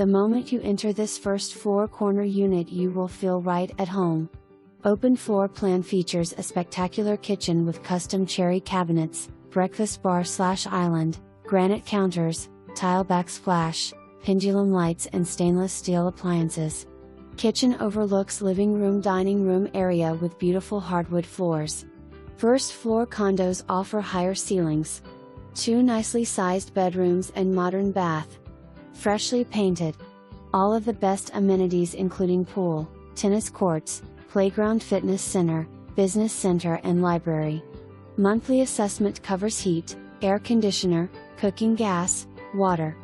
The moment you enter this first floor corner unit, you will feel right at home. Open floor plan features a spectacular kitchen with custom cherry cabinets, breakfast bar/island, granite counters, tile backsplash, pendulum lights and stainless steel appliances. Kitchen overlooks living room dining room area with beautiful hardwood floors. First floor condos offer higher ceilings. 2 nicely sized bedrooms and modern bath. Freshly painted. All of the best amenities including pool, tennis courts, playground, fitness center, business center and library. Monthly assessment covers heat, air conditioner, cooking gas, water.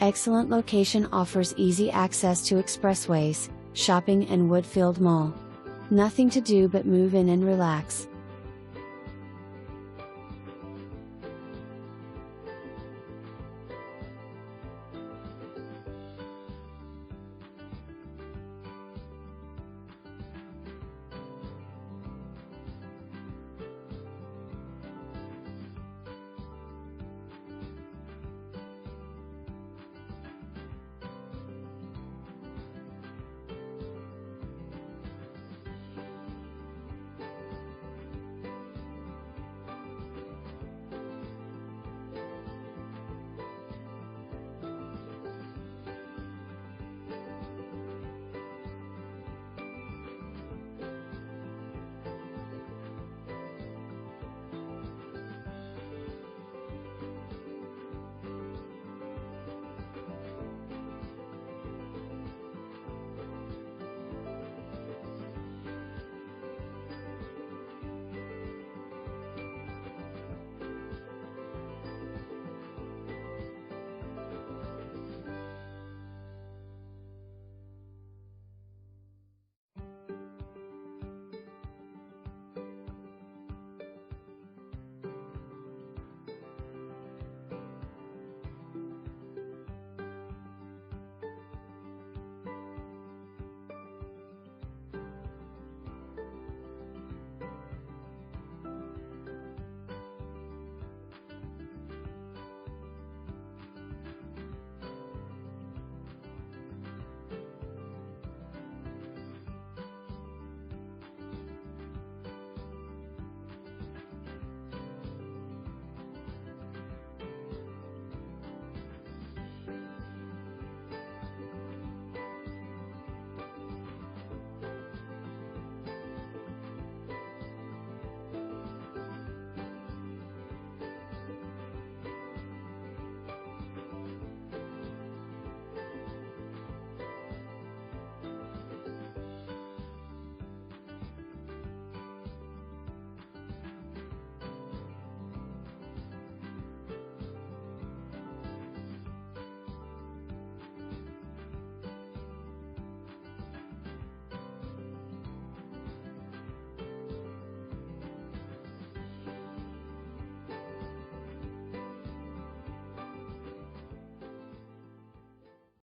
Excellent location offers easy access to expressways, shopping and Woodfield Mall. Nothing to do but move in and relax.